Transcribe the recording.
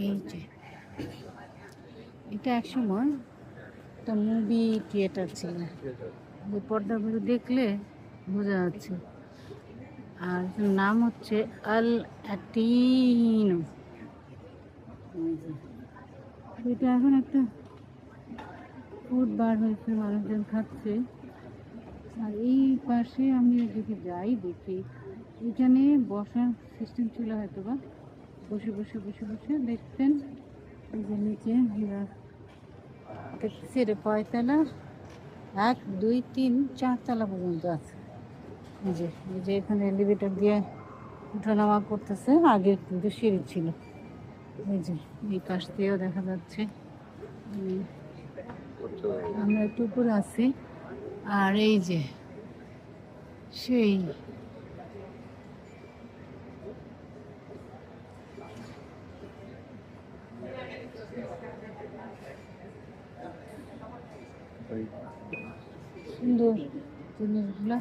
এই যে এটা একসময় একটা মুভি থিয়েটার ছিল, যে পর্দাগুলো দেখলে বোঝা যাচ্ছে। আর এটার নাম হচ্ছে আল অ্যাটিনো। এটা এখন একটা ফুড বার হয়েছে, মানুষজন খাচ্ছে। আর এই পাশে আমি যদি যাই দেখি এখানে বসার সিস্টেম ছিল হয়তো বা, বসে বসে বসে বসে দেখতেন। এই যে নিচে আমরা দেখতেছি এটা কয়তলা, 1 2 3 4 তলা পর্যন্ত আছে। এই যে এখানে এলিভেটর দিয়ে উঠানামা করতেছে, আগে কিন্তু সিঁড়ি ছিল। এই যে এই পাশ দিয়েও দেখা যাচ্ছে। আমরা একটু উপরে আছি। আর এই যে সেই সুন্দর জিনিসগুলা।